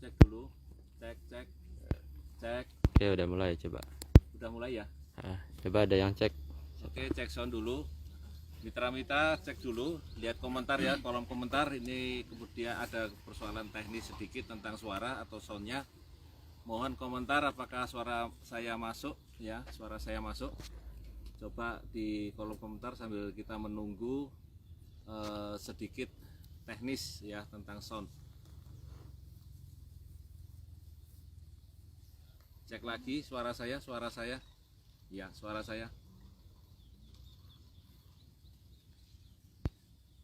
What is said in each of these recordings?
cek dulu. Cek. Oke, udah mulai coba. Udah mulai ya? Coba ada yang cek. Oke, cek sound dulu. Mitra-mitra cek dulu, lihat komentar ya, kolom komentar. Ini kemudian ada persoalan teknis sedikit tentang suara atau soundnya. Mohon komentar apakah suara saya masuk ya, suara saya masuk. Coba di kolom komentar sambil kita menunggu sedikit teknis ya tentang sound. Cek lagi suara saya. Ya, suara saya.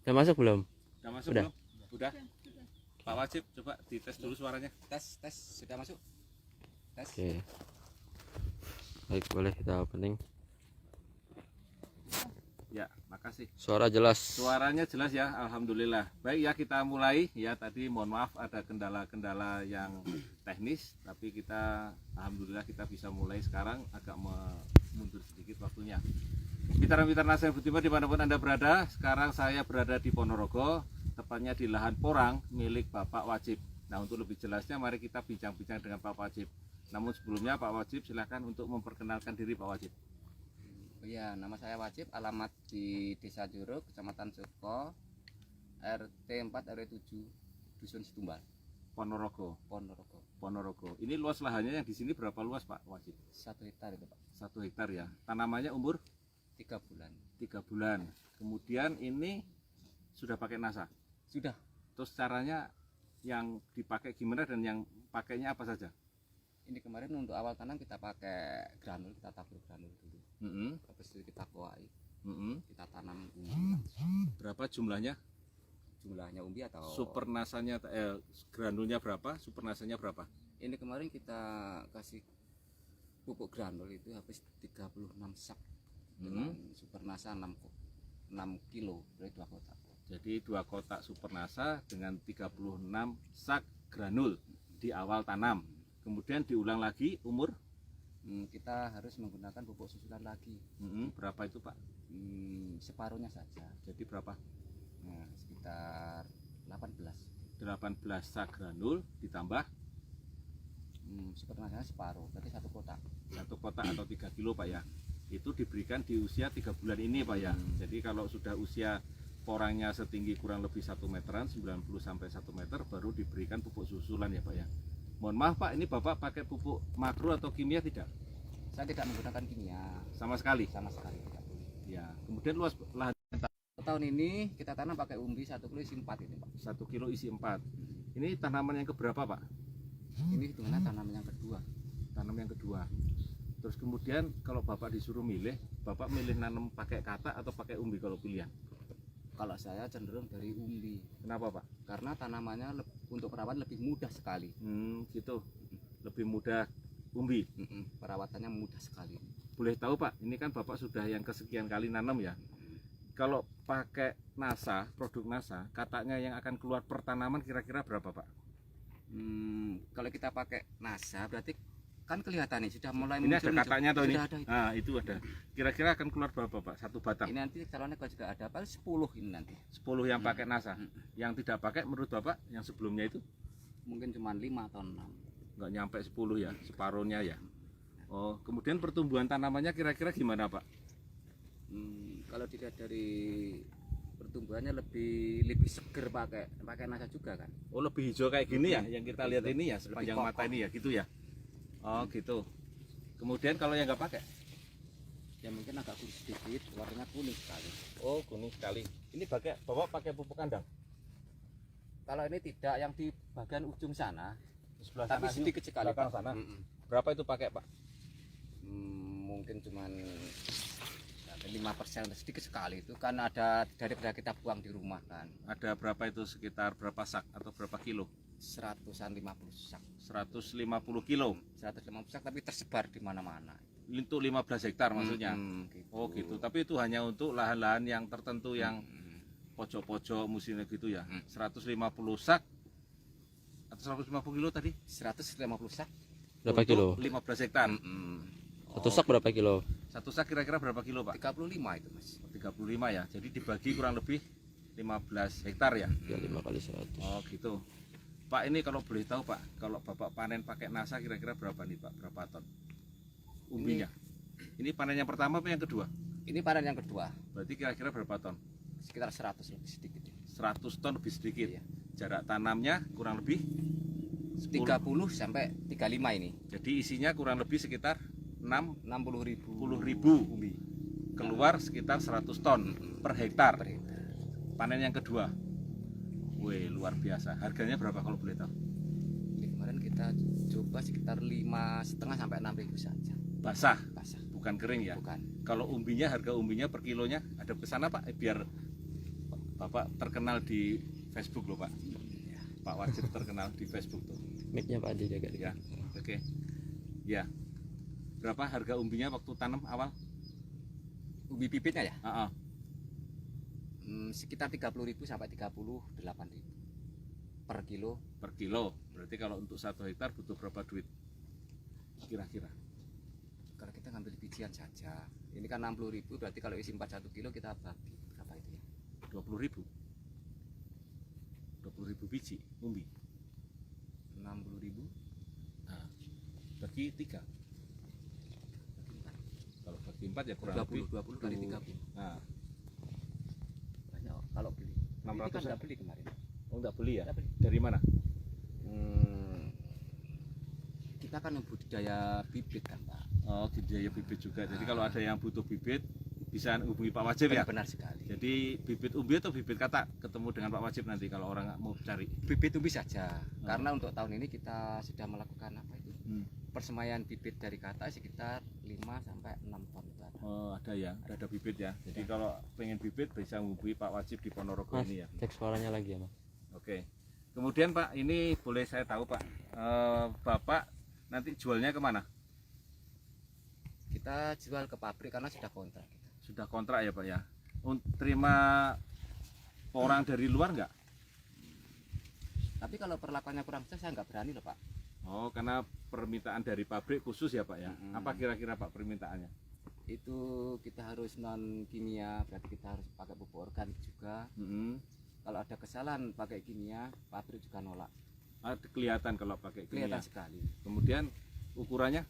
Udah masuk belum? Udah masuk Udah. belum? Udah. Pak Wajib coba dites dulu suaranya. Tes sudah masuk. Tes. Oke. Baik, boleh kita opening. Ya, makasih. Suara jelas. Suaranya jelas ya, alhamdulillah. Baik ya, kita mulai ya. Tadi mohon maaf ada kendala-kendala yang teknis, tapi kita alhamdulillah kita bisa mulai sekarang. Agak mundur sedikit waktunya. Mitra-mitra Nasihat Budiman dimanapun Anda berada, sekarang saya berada di Ponorogo, tepatnya di lahan porang milik Bapak Wajib. Nah, untuk lebih jelasnya mari kita bincang-bincang dengan Pak Wajib. Namun sebelumnya Pak Wajib silakan untuk memperkenalkan diri Pak Wajib. Iya, nama saya Wajib, alamat di Desa Juruk, Kecamatan Suko, RT 4 RW 7, Dusun Situmbal, Ponorogo. Ponorogo. Ini luas lahannya yang di sini berapa luas Pak Wajib? 1 hektar itu, Pak. 1 hektar ya. Tanamannya umur 3 bulan. 3 bulan. Kemudian ini sudah pakai NASA. Sudah. Terus caranya yang dipakai gimana dan yang pakainya apa saja? Ini kemarin untuk awal tanam kita pakai granul, kita tabur granul dulu. Habis itu kita kuai. Kita tanam umbi. Berapa jumlahnya? Jumlahnya umbi atau Super nasanya granulnya berapa? Super nasanya berapa? ini kemarin kita kasih pupuk granul itu habis 36 sak. Dengan super nasa 6 kilo dari 2 kotak. Jadi 2 kotak super nasa dengan 36 sak granul di awal tanam. Kemudian diulang lagi umur Kita harus menggunakan pupuk susulan lagi. berapa itu Pak? Separuhnya saja. Jadi berapa? Nah, sekitar 18. 18 sak granul ditambah Super nasanya separuh, berarti 1 kotak. 1 kotak atau 3 kilo Pak ya. Itu diberikan di usia 3 bulan ini Pak ya. Jadi kalau sudah usia porangnya setinggi kurang lebih 1 meteran, 90 sampai 1 meter, baru diberikan pupuk susulan ya Pak ya. Mohon maaf Pak, ini Bapak pakai pupuk makro atau kimia tidak? Saya tidak menggunakan kimia Sama sekali. sama sekali tidak. Ya. Kemudian luas lahan Tahun ini kita tanam pakai umbi 1 kilo isi 4 ini, Pak. 1 kilo isi 4. Ini tanaman yang keberapa Pak? Ini hitungannya tanaman yang kedua. Tanam yang kedua. Terus kemudian kalau Bapak disuruh milih, Bapak milih nanam pakai kata atau pakai umbi kalau pilihan? Kalau saya cenderung dari umbi, Kenapa Pak? karena tanamannya untuk perawatan lebih mudah sekali. Gitu. Lebih mudah umbi. Perawatannya mudah sekali. Boleh tahu Pak, ini kan Bapak sudah yang kesekian kali nanam ya. Kalau pakai NASA, produk NASA, katanya yang akan keluar per tanaman kira-kira berapa Pak? Kalau kita pakai NASA berarti kan kelihatan nih sudah mulai Ini ada katanya atau ini? Sudah ada itu. Nah, itu ada. Kira-kira akan keluar berapa Pak? 1 batang. Ini nanti calonnya kalau juga ada paling 10 ini nanti. 10 yang pakai NASA. Yang tidak pakai menurut Bapak yang sebelumnya itu Mungkin cuma 5 atau 6. nggak nyampe 10 ya, separuhnya ya. Oh, kemudian pertumbuhan tanamannya kira-kira gimana Pak? Kalau dilihat dari pertumbuhannya lebih seger pakai NASA juga kan. Oh, lebih hijau kayak gini ya, yang kita lihat ini ya, sepanjang kokoh. mata ini ya, gitu ya. Oh, gitu. Kemudian kalau yang nggak pakai? Ya mungkin agak kuning sedikit, warnanya kuning sekali. Oh, kuning sekali. Ini Bapak pakai pupuk kandang? Kalau ini tidak, yang di bagian ujung sana, Di sebelah tapi sana, sedikit sekali. belakang Pak. sana. Berapa itu pakai Pak? Mungkin cuman 5%, sedikit sekali itu kan ada daripada kita buang di rumah kan. Ada berapa itu, sekitar berapa sak atau berapa kilo? 150 sak. 150 kilo. 150 sak tapi tersebar di mana-mana. Untuk 15 hektar maksudnya. Gitu. Oh, gitu. Tapi itu hanya untuk lahan-lahan yang tertentu yang pojok-pojok musimnya gitu ya. 150 sak atau 150 kilo tadi? 150 sak. Berapa kilo? 15 hektar. 1 sak berapa kilo? 1 sak kira-kira berapa kilo Pak? 35 itu Mas. 35 ya. Jadi dibagi kurang lebih 15 hektar ya. Ya 5 kali 100. Oh, gitu. Pak, ini kalau boleh tahu Pak, kalau Bapak panen pakai NASA kira-kira berapa nih Pak? Berapa ton umbinya? Ini panen yang pertama apa yang kedua? Ini panen yang kedua, Berarti kira-kira berapa ton? sekitar 100 lebih sedikit. 100 ton lebih sedikit. Iya. Jarak tanamnya kurang lebih 30 sampai 35 ini. jadi isinya kurang lebih sekitar 60.000 60.000 umbi. Keluar sekitar 100 ton per hektar. per hektar. Panen yang kedua. Wih, luar biasa. Harganya berapa kalau boleh tahu? Ini kemarin kita coba sekitar 5,5 sampai 6.000 saja. Basah, Basah. bukan kering ya. Bukan. Kalau umbinya, harga umbinya per kilonya ada pesan apa? Biar Bapak terkenal di Facebook loh Pak. Ya. Pak Wajib terkenal di Facebook tuh. Mic-nya Pak Adi jaga. Ya, oke. Ya. Berapa harga umbinya waktu tanam awal? Ubi bibitnya ya? Ah, ah. Sekitar 30.000 sampai 38.000 per kilo. Per kilo. Berarti kalau untuk 1 hektar butuh berapa duit? Kira-kira. Kalau kita ngambil bijian saja, ini kan 60.000, berarti kalau isi 41 kilo kita bagi berapa itu ya? 20.000. 20.000 biji umbi. 60.000 Nah, bagi 3. Kalau bagi 4 ya kurang 20 lebih kali 30. Nah, Banyak kalau beli. 600 Ini kan ya? nggak beli kemarin. oh enggak beli ya? Nggak beli. Dari mana? Kita kan budidaya bibit kan Pak. Oh, budidaya bibit juga. Jadi kalau ada yang butuh bibit bisa hubungi Pak Wajib ya. Benar sekali. Jadi bibit umbi atau bibit katak ketemu dengan Pak Wajib nanti kalau orang mau cari. Bibit umbi saja. Karena untuk tahun ini kita sudah melakukan apa itu? Persemaian bibit dari kata sekitar 5 sampai 6 ton itu ada. Oh, ada ya, ada bibit ya. Jadi kalau pengen bibit bisa hubungi Pak Wajib di Ponorogo Mas, ini ya. cek suaranya lagi ya Mas. Oke. Kemudian Pak, ini boleh saya tahu Pak, Bapak nanti jualnya kemana? Kita jual ke pabrik karena sudah kontrak kita. Sudah kontrak ya Pak ya. Terima orang dari luar nggak? Tapi kalau perlakuannya kurang jelas saya nggak berani loh Pak. Oh, karena permintaan dari pabrik khusus ya Pak ya. Apa kira-kira Pak permintaannya? Itu kita harus non kimia, berarti kita harus pakai pupuk organik juga. Kalau ada kesalahan pakai kimia, pabrik juga nolak. Ada kelihatan kalau pakai kimia. Kelihatan sekali. Kemudian ukurannya?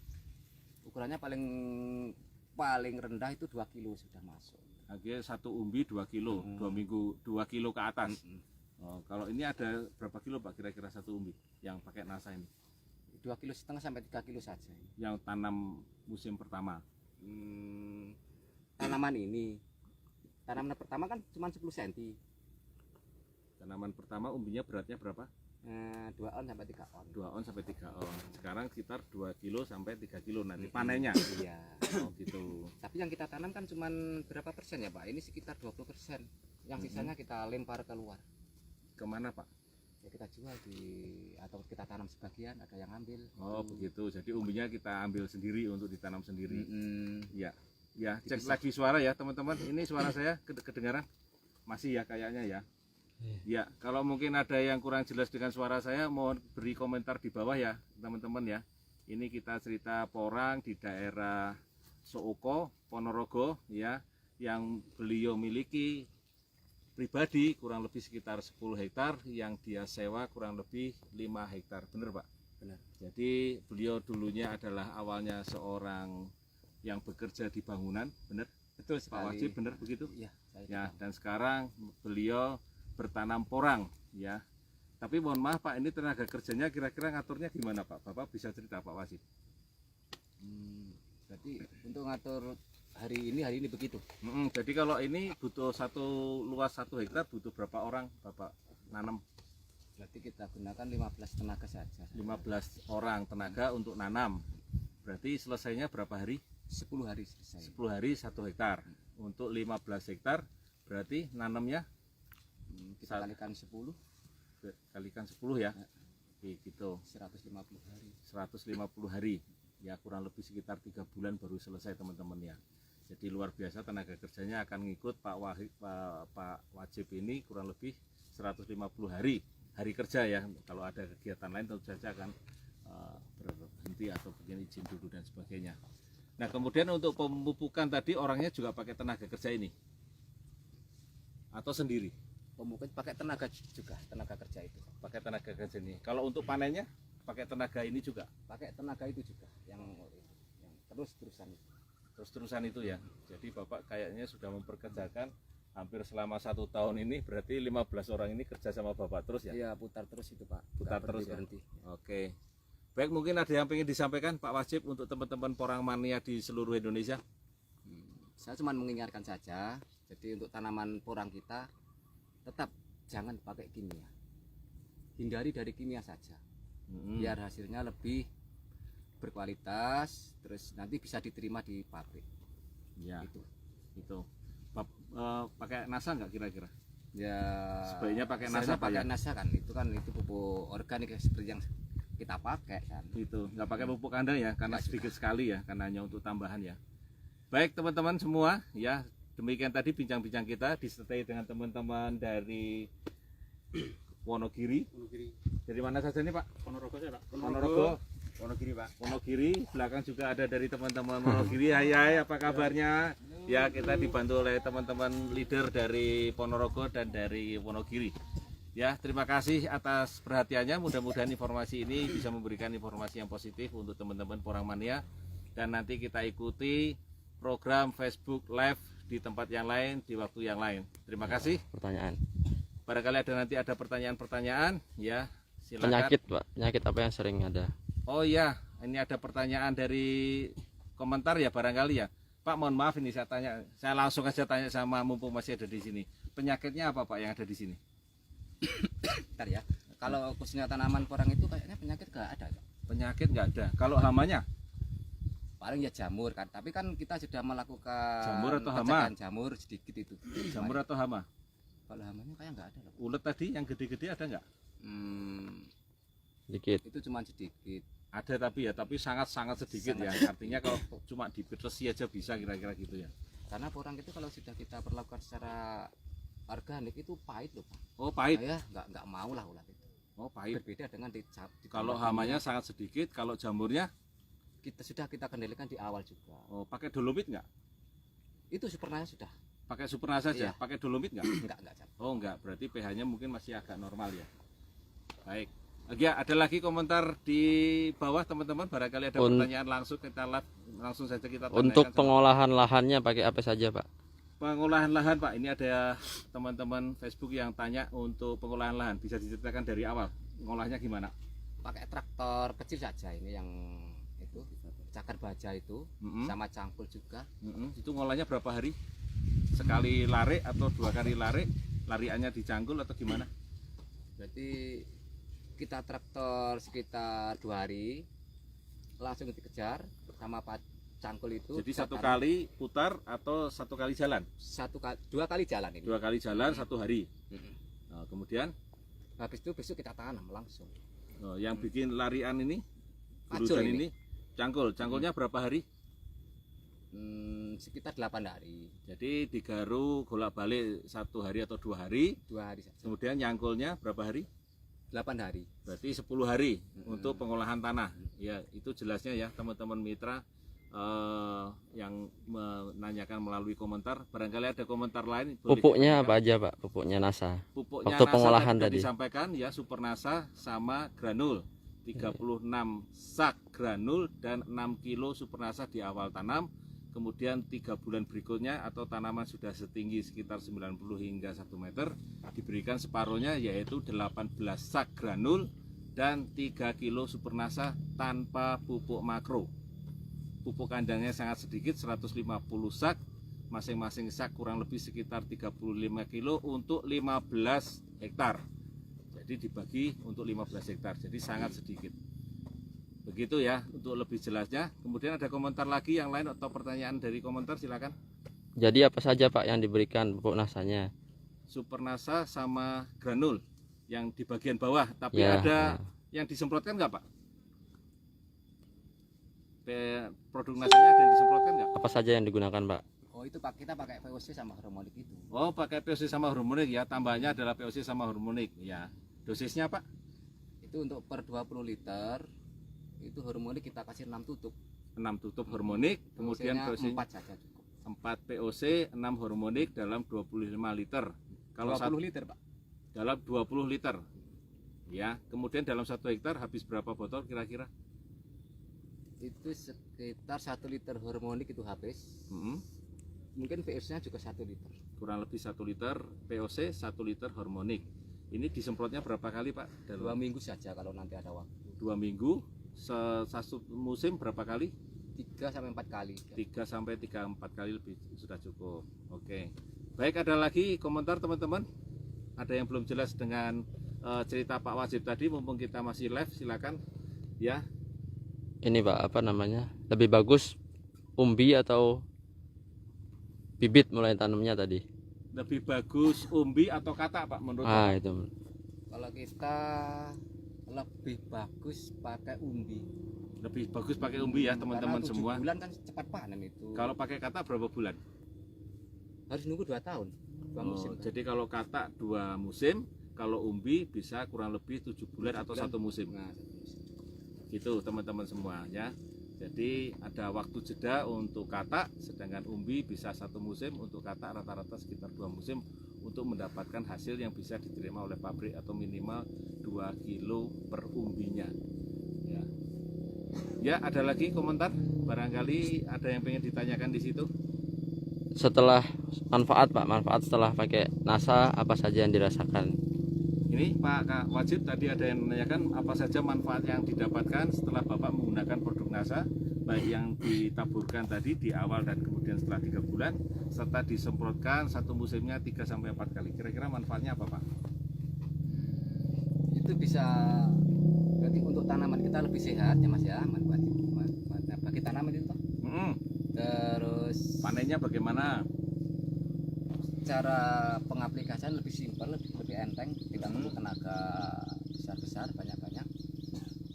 Ukurannya paling rendah itu 2 kilo sudah masuk. Akhirnya 1 umbi 2 kilo, 2 kilo ke atas. Oh, kalau ini ada berapa kilo Pak kira-kira 1 umbi yang pakai NASA ini? 2,5 kilo sampai 3 kilo saja. Yang tanam musim pertama. Tanaman pertama kan cuma 10 cm. Tanaman pertama umbinya beratnya berapa? 2 on sampai 3 on. 2 on sampai 3 on. Sekarang sekitar 2 kilo sampai 3 kilo nanti panennya. Iya. Oh gitu. Tapi yang kita tanam kan cuma berapa persen ya Pak? Ini sekitar 20%. Yang sisanya kita lempar keluar. Kemana Pak? Ya kita jual atau kita tanam sebagian, ada yang ambil. Oh begitu. Jadi umbinya kita ambil sendiri untuk ditanam sendiri. Ya. Ya, cek lagi suara ya teman-teman. Ini suara saya kedengaran? Masih ya kayaknya ya. Ya, kalau mungkin ada yang kurang jelas dengan suara saya, mohon beri komentar di bawah ya teman-teman ya. Ini kita cerita porang di daerah Sooko, Ponorogo ya, yang beliau miliki pribadi kurang lebih sekitar 10 hektar, yang dia sewa kurang lebih 5 hektar. Benar Pak? Benar. Jadi beliau dulunya adalah awalnya seorang yang bekerja di bangunan, benar? Betul Pak sekali. Wajib, benar begitu? Iya, Ya, dan sekarang beliau bertanam porang ya. Tapi mohon maaf Pak, ini tenaga kerjanya kira-kira ngaturnya gimana Pak? Bapak bisa cerita Pak Wajib? Berarti untuk ngatur hari ini begitu. Jadi kalau ini butuh luas 1 hektar butuh berapa orang Bapak nanam? Berarti kita gunakan 15 tenaga saja. 15 orang tenaga untuk nanam. Berarti selesainya berapa hari? 10 hari selesai. 10 hari 1 hektar. Untuk 15 hektar berarti nanamnya Kita kalikan 10, kalikan 10 ya. Oke, gitu. 150 hari. 150 hari. Ya kurang lebih sekitar 3 bulan baru selesai teman-teman ya. Jadi luar biasa tenaga kerjanya akan ngikut Pak Wajib ini kurang lebih 150 hari kerja ya. Kalau ada kegiatan lain tentu saja akan berhenti atau bikin izin dulu dan sebagainya. Nah kemudian untuk pemupukan tadi orangnya juga pakai tenaga kerja ini atau sendiri? pemupuk pakai tenaga juga, tenaga kerja itu. Pakai tenaga kerja ini. Kalau untuk panennya pakai tenaga ini juga. Pakai tenaga itu juga yang terus-terusan itu. Terus-terusan itu ya. Jadi Bapak kayaknya sudah memperkerjakan hampir selama 1 tahun ini, berarti 15 orang ini kerja sama Bapak terus ya? Iya, putar terus itu Pak. Putar Nggak terus ya? berhenti. Oke. Baik, mungkin ada yang ingin disampaikan Pak Wajib untuk teman-teman porang mania di seluruh Indonesia? Saya cuma mengingatkan saja, jadi untuk tanaman porang kita tetap jangan pakai kimia. Hindari dari kimia saja. Biar hasilnya lebih berkualitas, terus nanti bisa diterima di pabrik. Ya, Itu. Pakai NASA nggak kira-kira? Ya, Sebaiknya pakai seharusnya NASA, Pak, pakai ya? NASA kan, itu pupuk organik seperti yang kita pakai kan. Itu nggak pakai pupuk kandang ya, karena Nggak sedikit sekali ya, karena hanya untuk tambahan ya. Baik teman-teman semua, ya demikian tadi bincang-bincang kita disertai dengan teman-teman dari Wonogiri. Dari mana saja nih Pak? Ponorogo saya, Pak. Ponorogo. Wonogiri, Pak. Wonogiri, belakang juga ada dari teman-teman Wonogiri. Hai, apa kabarnya? Ya, kita dibantu oleh teman-teman leader dari Ponorogo dan dari Wonogiri. Ya, terima kasih atas perhatiannya. Mudah-mudahan informasi ini bisa memberikan informasi yang positif untuk teman-teman Porang Mania. Dan nanti kita ikuti program Facebook Live di tempat yang lain, di waktu yang lain. Terima kasih. Pertanyaan. Barangkali ada pertanyaan-pertanyaan, ya silakan. Penyakit Pak, penyakit apa yang sering ada? Oh iya, ini ada pertanyaan dari komentar ya barangkali ya. Pak, mohon maaf ini saya langsung aja tanya sama mumpung masih ada di sini. Penyakitnya apa Pak yang ada di sini? Bentar ya. Kalau khususnya tanaman porang itu kayaknya penyakit nggak ada, Pak. Penyakit nggak ada. Kalau hamanya? Paling ya jamur kan. Tapi kan kita sudah melakukan Jamur atau hama? pencegahan jamur sedikit itu. Jamur atau hama? Kalau hamanya kayak nggak ada loh. Ulet tadi yang gede-gede ada nggak? Dikit. Itu cuma sedikit. Ada tapi sangat-sangat sedikit ya. Artinya kalau cuma dibetesi aja bisa kira-kira gitu ya. Karena porang itu kalau sudah kita perlakukan secara organik itu pahit loh Pak. Oh pahit. Saya nggak mau lah ulat itu. Oh pahit. Berbeda dengan Kalau hamanya sangat sedikit, kalau jamurnya kita kendalikan di awal juga. oh pakai dolomit nggak? Itu supernanya sudah Pakai supernal saja. Iya. Pakai dolomit nggak? enggak Cap. Oh enggak, berarti pH-nya mungkin masih agak normal ya. Baik. Ya, ada lagi komentar di bawah teman-teman. Barangkali ada pertanyaan langsung kita langsung saja kita tanyakan. Untuk pengolahan lahannya pakai apa saja Pak? Pengolahan lahan Pak, ini ada teman-teman Facebook yang tanya untuk pengolahan lahan. Bisa diceritakan dari awal, ngolahnya gimana? Pakai traktor kecil saja ini yang itu cakar baja itu sama cangkul juga. Itu ngolahnya berapa hari? Sekali lare atau 2 kali lare? Lariannya dicangkul atau gimana? Berarti kita traktor sekitar 2 hari langsung dikejar sama cangkul itu. Jadi 1 kali putar atau 1 kali jalan? 2 kali jalan ini. 2 kali jalan 1 hari. Nah, kemudian habis itu besok kita tanam langsung. yang bikin larian ini, Acur urusan ini cangkulnya berapa hari? Sekitar 8 hari. Jadi digaru bolak-balik 1 hari atau 2 hari. 2 hari saja. Kemudian nyangkulnya berapa hari? 8 hari. Berarti 10 hari untuk pengolahan tanah. Ya, itu jelasnya ya teman-teman mitra yang menanyakan melalui komentar. Barangkali ada komentar lain. Pupuknya apa aja Pak? Pupuknya NASA. Pupuknya Waktu NASA pengolahan sudah tadi. disampaikan ya, Super NASA sama granul. 36 sak granul dan 6 kilo Super NASA di awal tanam. Kemudian 3 bulan berikutnya atau tanaman sudah setinggi sekitar 90 hingga 1 meter diberikan separuhnya, yaitu 18 sak granul dan 3 kilo Super NASA tanpa pupuk makro. Pupuk kandangnya sangat sedikit, 150 sak, masing-masing sak kurang lebih sekitar 35 kilo untuk 15 hektar. Jadi dibagi untuk 15 hektar, jadi sangat sedikit. Begitu ya untuk lebih jelasnya. Kemudian ada komentar lagi yang lain atau pertanyaan dari komentar, silakan. Jadi apa saja Pak yang diberikan pupuk NASA-nya? Super NASA sama granul yang di bagian bawah, tapi Ya, ada yang disemprotkan nggak Pak? Produk NASA-nya ada yang disemprotkan nggak? Apa saja yang digunakan Pak? Oh itu kita pakai VOC sama hormonik itu. Oh pakai POC sama hormonik ya, tambahnya adalah POC sama hormonik ya. Dosisnya Pak? Itu untuk per 20 liter itu hormonik kita kasih 6 tutup. 6 tutup hormonik, kemudian POC 4 saja cukup. 4 POC, 6 hormonik dalam 25 liter. Kalau 20 liter, Pak. dalam 20 liter. Ya, kemudian dalam 1 hektar habis berapa botol kira-kira? Itu sekitar 1 liter harmonik itu habis. Mm-mm. Mungkin VOC-nya juga 1 liter. Kurang lebih 1 liter POC, 1 liter harmonik. Ini disemprotnya berapa kali, Pak? 2 minggu saja kalau nanti ada waktu. 2 minggu. Satu musim berapa kali? 3 sampai 4 kali. 3 sampai 4 kali lebih sudah cukup. Oke. Baik, ada lagi komentar teman-teman? Ada yang belum jelas dengan cerita Pak Wajib tadi, mumpung kita masih live, silakan. Ya. Ini Pak, apa namanya? Lebih bagus umbi atau bibit mulai tanamnya tadi? Lebih bagus umbi atau katak, Pak, menurut Bapak? Itu. Kalau kita lebih bagus pakai umbi. Lebih bagus pakai umbi ya, teman-teman Karena 7 semua. bulan kan cepat panen itu. Kalau pakai katak berapa bulan? Harus nunggu 2 tahun. 2 musim. Jadi kalau katak 2 musim, kalau umbi bisa kurang lebih 7 bulan atau 1 musim. Nah, 1 musim. Gitu teman-teman semua ya. Jadi ada waktu jeda untuk katak, sedangkan umbi bisa 1 musim, untuk katak rata-rata sekitar 2 musim untuk mendapatkan hasil yang bisa diterima oleh pabrik atau minimal 2 kilo per umbinya. Ya. Ya, ada lagi komentar? Barangkali ada yang pengen ditanyakan di situ. Setelah manfaat Pak, manfaat setelah pakai NASA apa saja yang dirasakan? Ini Pak Kak Wajib tadi ada yang menanyakan apa saja manfaat yang didapatkan setelah Bapak menggunakan produk NASA, baik yang ditaburkan tadi di awal dan kemudian setelah 3 bulan, serta disemprotkan 1 musimnya 3 sampai 4 kali. Kira-kira manfaatnya apa, Pak? Itu bisa berarti untuk tanaman kita lebih sehat ya Mas ya, manfaatnya bagi tanaman itu. Terus Panennya bagaimana? cara pengaplikasian lebih simpel, lebih enteng, tidak perlu tenaga besar-besar, banyak-banyak.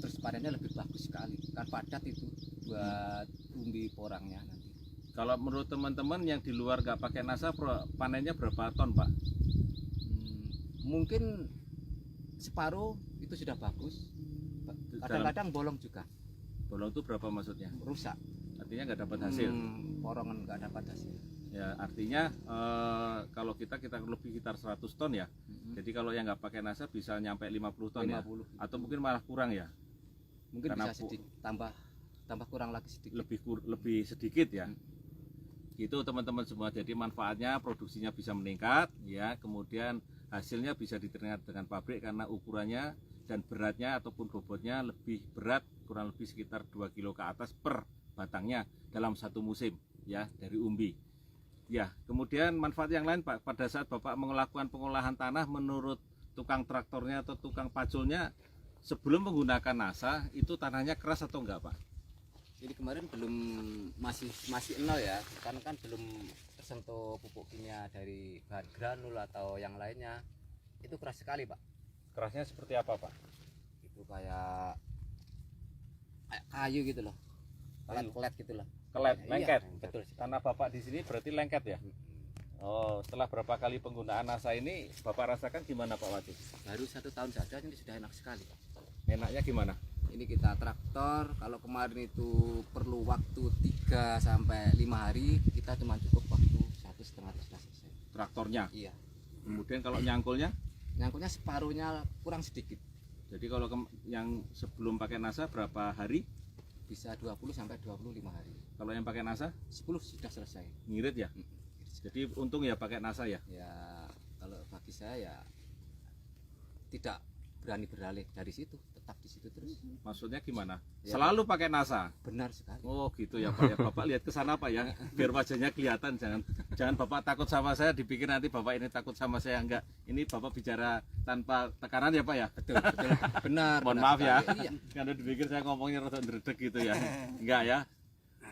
Terus panennya lebih bagus sekali, kan padat itu buat umbi porangnya nanti. Kalau menurut teman-teman yang di luar nggak pakai NASA, panennya berapa ton, Pak? Mungkin separuh itu sudah bagus. Kadang-kadang bolong juga, Bolong itu berapa maksudnya? rusak. Artinya nggak dapat hasil. Porongan nggak dapat hasil. Ya, artinya kalau kita lebih sekitar 100 ton ya. Jadi kalau yang nggak pakai NASA bisa nyampe 50 ton 50. ya. Atau mungkin malah kurang ya. Mungkin Karena bisa sedikit tambah kurang lagi sedikit. Lebih sedikit ya. Itu teman-teman semua. Jadi manfaatnya produksinya bisa meningkat ya. Kemudian hasilnya bisa diterima dengan pabrik karena ukurannya dan beratnya ataupun bobotnya lebih berat, kurang lebih sekitar 2 kilo ke atas per batangnya dalam 1 musim ya, dari umbi. Ya, kemudian manfaat yang lain Pak, pada saat Bapak melakukan pengolahan tanah, menurut tukang traktornya atau tukang paculnya, sebelum menggunakan NASA itu tanahnya keras atau enggak, Pak? Jadi kemarin belum masih nol ya, karena kan belum tersentuh pupuk kimia dari bahan granul atau yang lainnya. Itu keras sekali, Pak. Kerasnya seperti apa, Pak? Itu kayak kayu gitu loh. Kelet gitu loh. Kelet, lengket. Iya, betul. Tanah Bapak di sini berarti lengket ya? Oh, setelah berapa kali penggunaan NASA ini Bapak rasakan gimana, Pak Wajib? Baru 1 tahun saja ini sudah enak sekali. Enaknya gimana? Ini kita traktor, kalau kemarin itu perlu waktu 3 sampai 5 hari, kita cuma cukup waktu 1,5 hari sudah selesai. Traktornya. Iya. Kemudian kalau nyangkulnya? Nyangkutnya separuhnya kurang sedikit. Jadi kalau yang sebelum pakai NASA berapa hari? Bisa 20 sampai 25 hari. Kalau yang pakai NASA 10 sudah selesai. ngirit ya? Jadi untung ya pakai NASA ya? Ya kalau bagi saya ya tidak berani beralih dari situ, tetap di situ terus. Maksudnya gimana? Ya. Selalu pakai NASA? Benar sekali. Oh gitu ya Pak ya. Bapak lihat ke sana Pak ya, biar wajahnya kelihatan. Jangan Bapak takut sama saya, dipikir nanti Bapak ini takut sama saya. Enggak, ini Bapak bicara tanpa tekanan ya Pak ya? Betul, betul. Benar. Mohon benar maaf ya, sekali. Iya. karena dipikir saya ngomongnya rada ndredeg gitu ya. Enggak ya.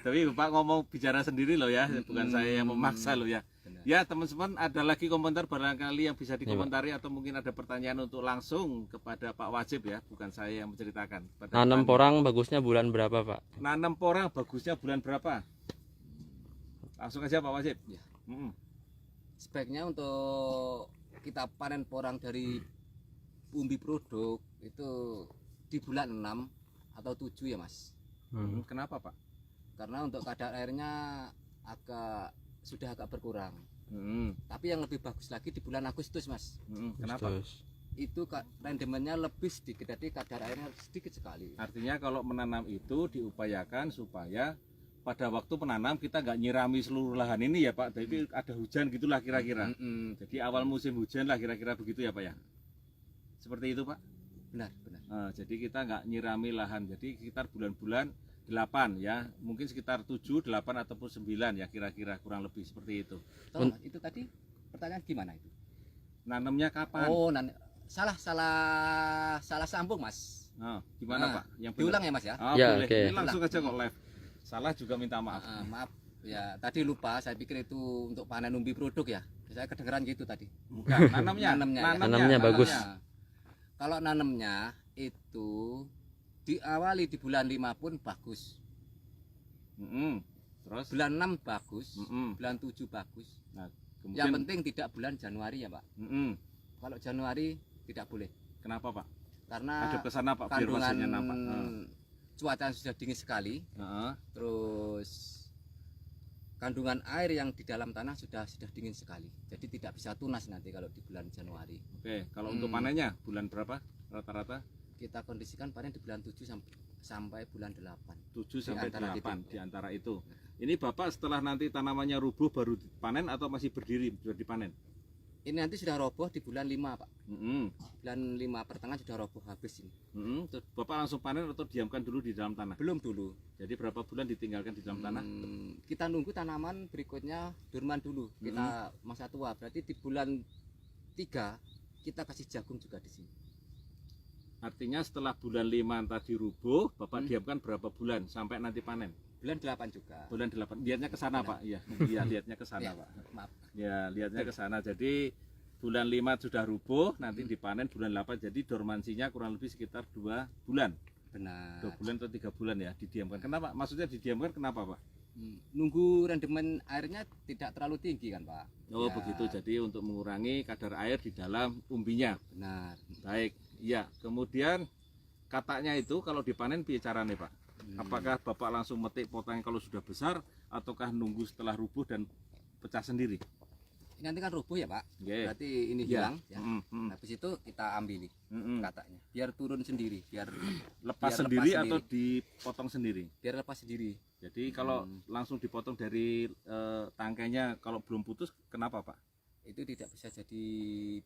Tapi Bapak ngomong bicara sendiri loh ya, bukan saya yang memaksa loh ya. Benar. Ya teman-teman, ada lagi komentar barangkali yang bisa dikomentari atau mungkin ada pertanyaan untuk langsung kepada Pak Wajib ya, bukan saya yang menceritakan. Nanam porang bagusnya bulan berapa Pak? Nanam porang bagusnya bulan berapa? Langsung aja Pak Wajib. Ya. Sebaiknya Sebaiknya untuk kita panen porang dari umbi produk itu di bulan 6 atau 7 ya Mas. Kenapa Pak? Karena untuk kadar airnya sudah agak berkurang. Tapi yang lebih bagus lagi di bulan Agustus, Mas. Kenapa? Terus. Itu rendemennya lebih sedikit, jadi kadar airnya sedikit sekali. Artinya kalau menanam itu diupayakan supaya pada waktu menanam kita nggak nyirami seluruh lahan ini ya Pak, tapi ada hujan gitulah kira-kira. Jadi awal musim hujan lah kira-kira begitu ya Pak ya. Seperti itu Pak. Benar. Jadi kita nggak nyirami lahan, jadi sekitar bulan-bulan 8 ya, mungkin sekitar 7, 8 ataupun 9 ya kira-kira kurang lebih seperti itu. Mas, itu tadi pertanyaan gimana itu? Nanamnya kapan? Oh, salah sambung, Mas. Gimana Pak? Yang benar? Diulang ya, Mas ya? Ya, Boleh. oke. Ini langsung aja kok live. Salah juga minta maaf. Maaf ya, tadi lupa, saya pikir itu untuk panen umbi produk ya. Saya kedengeran gitu tadi. Bukan, nanamnya. Nanamnya bagus. Kalau nanamnya itu diawali di bulan 5 pun bagus. Terus Bulan 6 bagus, bulan 7 bagus. Nah, Yang kemudian penting tidak bulan Januari ya, Pak. Kalau Januari tidak boleh. Kenapa Pak? Karena Ada kesana Pak biar kandungan maksudnya nampak. cuaca sudah dingin sekali. Terus kandungan air yang di dalam tanah sudah dingin sekali. Jadi tidak bisa tunas nanti kalau di bulan Januari. Oke, kalau untuk panennya bulan berapa rata-rata? Kita kondisikan panen di bulan 7 sampai bulan 8. 7 sampai antara 8 di antara itu. Ini Bapak setelah nanti tanamannya rubuh baru dipanen atau masih berdiri sudah dipanen? Ini nanti sudah roboh di bulan 5, Pak. Mm-mm. Bulan 5 pertengahan sudah roboh habis ini. Terus Bapak langsung panen atau diamkan dulu di dalam tanah? Belum dulu. Jadi berapa bulan ditinggalkan di dalam tanah? Kita nunggu tanaman berikutnya dorman dulu. Kita masa tua. Berarti di bulan 3 kita kasih jagung juga di sini. Artinya setelah bulan 5 tadi rubuh, Bapak diamkan berapa bulan sampai nanti panen? Bulan 8 juga. Bulan 8. Lihatnya ke sana, Pak. Iya, iya lihatnya ke sana, Ya, Pak. maaf. Ya, lihatnya ke sana. Jadi bulan 5 sudah rubuh, nanti dipanen bulan 8. Jadi dormansinya kurang lebih sekitar 2 bulan. Benar. 2 bulan atau 3 bulan ya didiamkan. Kenapa? Maksudnya didiamkan kenapa, Pak? Nunggu rendemen airnya tidak terlalu tinggi kan, Pak. Oh, Ya, begitu. Jadi untuk mengurangi kadar air di dalam umbinya. benar. Baik. Iya, kemudian katanya itu kalau dipanen piye carane, Pak? Apakah Bapak langsung metik potong kalau sudah besar ataukah nunggu setelah rubuh dan pecah sendiri? Ini nanti kan rubuh ya, Pak. Oke. Berarti ini Iya. hilang ya. Habis itu kita ambil katanya. Biar turun sendiri, biar Lepas biar sendiri lepas atau dipotong sendiri? biar lepas sendiri. Jadi kalau langsung dipotong dari tangkainya kalau belum putus kenapa, Pak? Itu tidak bisa jadi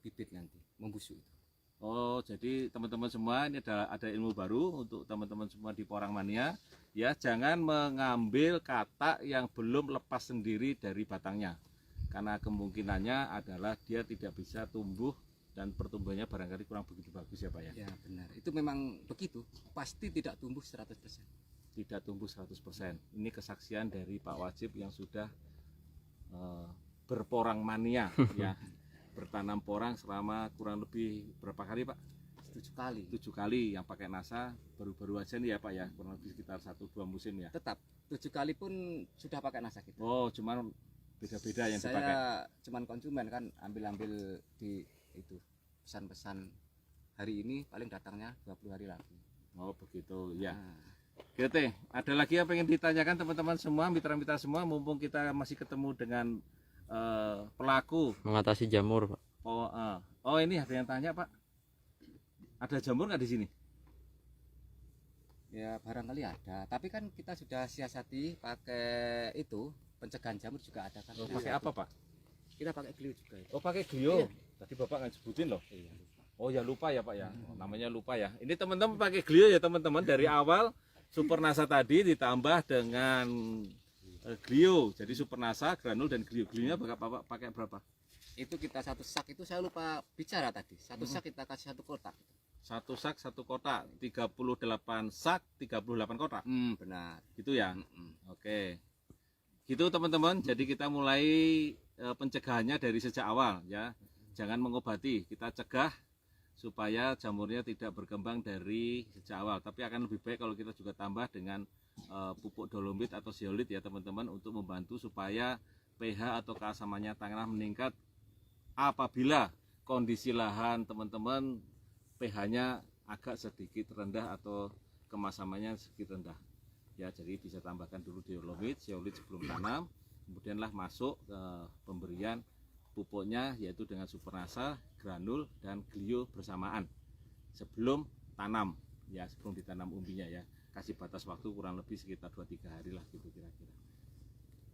bibit nanti, membusuk itu. Oh, jadi teman-teman semua ini ada ilmu baru untuk teman-teman semua di Porang Mania. Ya, jangan mengambil katak yang belum lepas sendiri dari batangnya. Karena kemungkinannya adalah dia tidak bisa tumbuh dan pertumbuhannya barangkali kurang begitu bagus ya, Pak ya. Ya, benar. Itu memang begitu. Pasti tidak tumbuh 100%. Tidak tumbuh 100%. Ini kesaksian dari Pak Wajib yang sudah berporang mania ya. Bertanam porang selama kurang lebih berapa kali, Pak? 7 kali. 7 kali yang pakai NASA baru-baru aja nih ya, Pak ya, kurang lebih sekitar 1-2 musim ya. Tetap 7 kali pun sudah pakai NASA kita. Oh, cuman beda-beda yang dipakai. Saya cuman konsumen kan, ambil-ambil di itu pesan-pesan hari ini, paling datangnya 20 hari lagi. Oh, begitu ya. Nah, Oke, ada lagi yang pengen ditanyakan teman-teman semua, mitra-mitra semua, mumpung kita masih ketemu dengan pelaku. Mengatasi jamur, Pak. Oh, ini ada yang tanya, Pak. Ada jamur nggak di sini? ya barangkali ada, tapi kan kita sudah siasati pakai itu pencegahan jamur juga ada kan. Oh, pakai apa, Pak? Kita pakai glue juga. Oh, pakai glio. Iya. Tadi Bapak nggak sebutin loh. Iya. Oh ya lupa ya Pak ya. Oh, namanya lupa ya. Ini teman-teman pakai glio ya teman-teman dari awal Supernasa tadi ditambah dengan glio. Jadi Supernasa, granul dan glio. Glionya pakai berapa? Itu kita satu sak itu saya lupa bicara tadi. Satu sak kita kasih 1 kotak. Satu sak 1 kotak, 38 sak 38 kotak. Benar. Gitu ya. Oke. Gitu teman-teman. Jadi kita mulai pencegahannya dari sejak awal ya. Jangan mengobati, kita cegah supaya jamurnya tidak berkembang dari sejak awal. Tapi akan lebih baik kalau kita juga tambah dengan pupuk dolomit atau zeolit ya teman-teman, untuk membantu supaya pH atau keasamannya tanah meningkat apabila kondisi lahan teman-teman pH-nya agak sedikit rendah atau kemasamannya sedikit rendah. Ya, jadi bisa tambahkan dulu dolomit, zeolit sebelum tanam. kemudianlah masuk ke pemberian pupuknya, yaitu dengan Supernasa, granul, dan glio bersamaan sebelum tanam, ya sebelum ditanam umbinya ya. Kasih batas waktu kurang lebih sekitar 2-3 hari lah gitu kira-kira.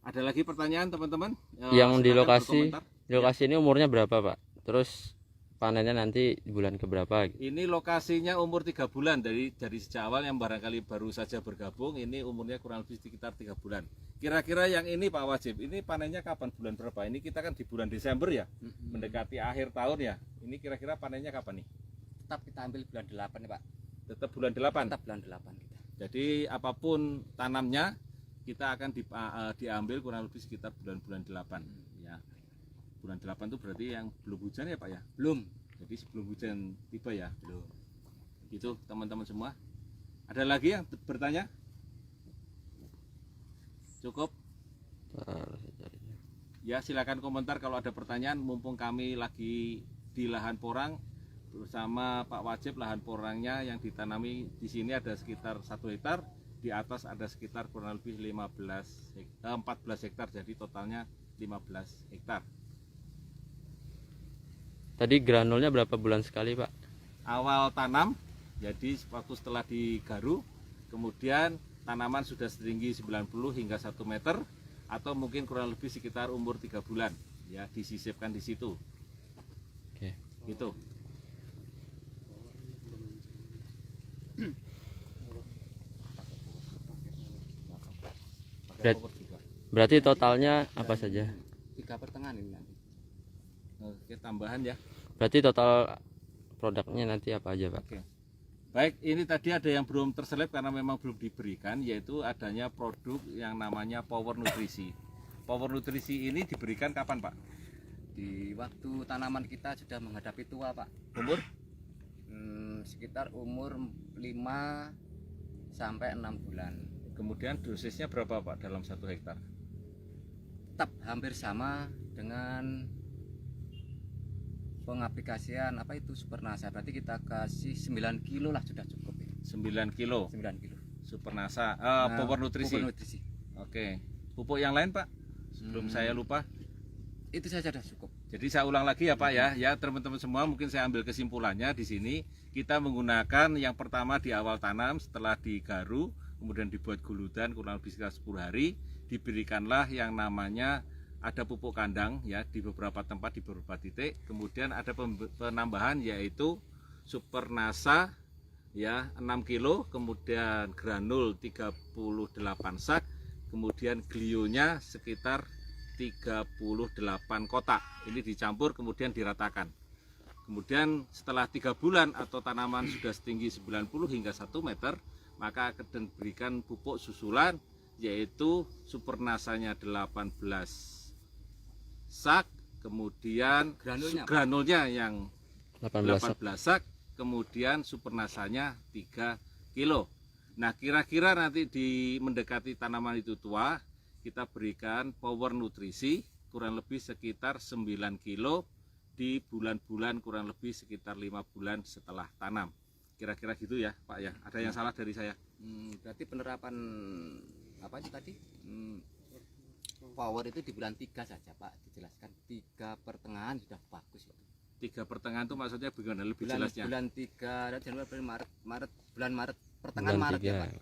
Ada lagi pertanyaan teman-teman? Yang di Silakan lokasi berkomentar. ini umurnya berapa Pak? Terus panennya nanti di bulan keberapa? Ini lokasinya umur 3 bulan dari sejak awal, yang barangkali baru saja bergabung ini umurnya kurang lebih sekitar 3 bulan. Kira-kira yang ini Pak Wajib, ini panennya kapan, bulan berapa? Ini kita kan di bulan Desember ya, mendekati akhir tahun ya. Ini kira-kira panennya kapan nih? Tetap kita ambil bulan 8 ya Pak. Tetap bulan 8. Tetap bulan 8 kita. Jadi apapun tanamnya kita akan diambil kurang lebih sekitar bulan-bulan 8 ya. Bulan 8 itu berarti yang belum hujan ya Pak ya? Belum. Jadi sebelum hujan tiba ya? Belum. Gitu teman-teman semua. Ada lagi yang bertanya? Cukup? Ya silakan komentar kalau ada pertanyaan, mumpung kami lagi di lahan porang bersama Pak Wajib. Lahan porangnya yang ditanami di sini ada sekitar 1 hektar, di atas ada sekitar kurang lebih 14 hektar, jadi totalnya 15 hektar. Tadi granulnya berapa bulan sekali Pak? Awal tanam, jadi waktu setelah digaru, kemudian tanaman sudah setinggi 90 hingga 1 meter, atau mungkin kurang lebih sekitar umur 3 bulan ya, disisipkan di situ. Oke. Gitu. Berarti totalnya apa saja? 3 pertengahan ini nanti. Oke, tambahan ya. Berarti total produknya nanti apa aja Pak? Oke. Baik, ini tadi ada yang belum terselip karena memang belum diberikan, yaitu adanya produk yang namanya Power Nutrisi. Power Nutrisi ini diberikan kapan Pak? Di waktu tanaman kita sudah menghadapi tua Pak. Umur? Sekitar umur 5 sampai 6 bulan. Kemudian dosisnya berapa Pak dalam 1 hektar? Tetap hampir sama dengan pengaplikasian apa itu Supernasa. Berarti kita kasih 9 kilo lah sudah cukup ya. 9 kilo 9 kilo. Supernasa, Power Nutrisi. Power Nutrisi. Oke. Pupuk yang lain Pak? Sebelum saya lupa. Itu saja sudah cukup. Jadi saya ulang lagi ya Pak ya. Ya teman-teman semua, mungkin saya ambil kesimpulannya di sini. Kita menggunakan yang pertama di awal tanam, setelah digaru, kemudian dibuat guludan kurang lebih sekitar 10 hari, diberikanlah yang namanya ada pupuk kandang ya di beberapa tempat, di beberapa titik. Kemudian ada penambahan yaitu Supernasa ya 6 kilo, kemudian granul 38 sak, kemudian glionya sekitar 38 kotak. Ini dicampur kemudian diratakan. Kemudian setelah 3 bulan atau tanaman sudah setinggi 90 hingga 1 meter, maka akan diberikan pupuk susulan yaitu Supernasanya 18 sak, kemudian granulnya yang 18 sak, kemudian Supernasanya 3 kilo. Nah kira-kira nanti di mendekati tanaman itu tua, kita berikan Power Nutrisi kurang lebih sekitar 9 kilo di bulan-bulan kurang lebih sekitar 5 bulan setelah tanam. Kira-kira gitu ya Pak ya. Ada yang salah dari saya? Berarti penerapan apa itu tadi? Power itu di bulan 3 saja Pak, dijelaskan 3 pertengahan sudah bagus itu. 3 pertengahan itu maksudnya bagaimana lebih jelasnya? Bulan 3 Januari, Maret, bulan Maret, pertengahan Maret ya Pak.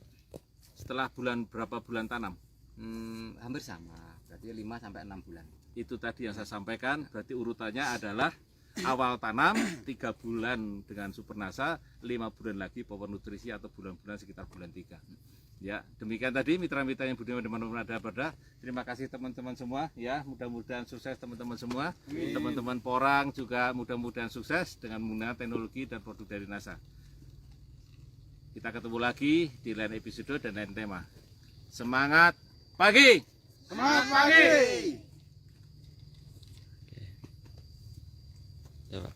Setelah bulan berapa bulan tanam? Hampir sama, berarti 5 sampai 6 bulan. Itu tadi yang saya sampaikan, berarti urutannya adalah awal tanam 3 bulan dengan Supernasa, 5 bulan lagi Power Nutrisi atau bulan-bulan sekitar bulan 3. Ya, demikian tadi mitra-mitra yang budiman teman-teman ada pada. Terima kasih teman-teman semua ya, mudah-mudahan sukses teman-teman semua. Teman-teman porang juga mudah-mudahan sukses dengan menggunakan teknologi dan produk dari NASA. Kita ketemu lagi di lain episode dan lain tema. Semangat pagi. Semangat pagi. Ya Pak.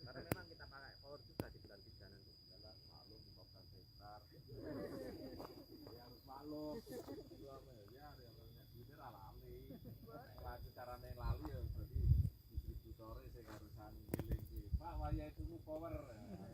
Karena memang kita pakai power juga. power.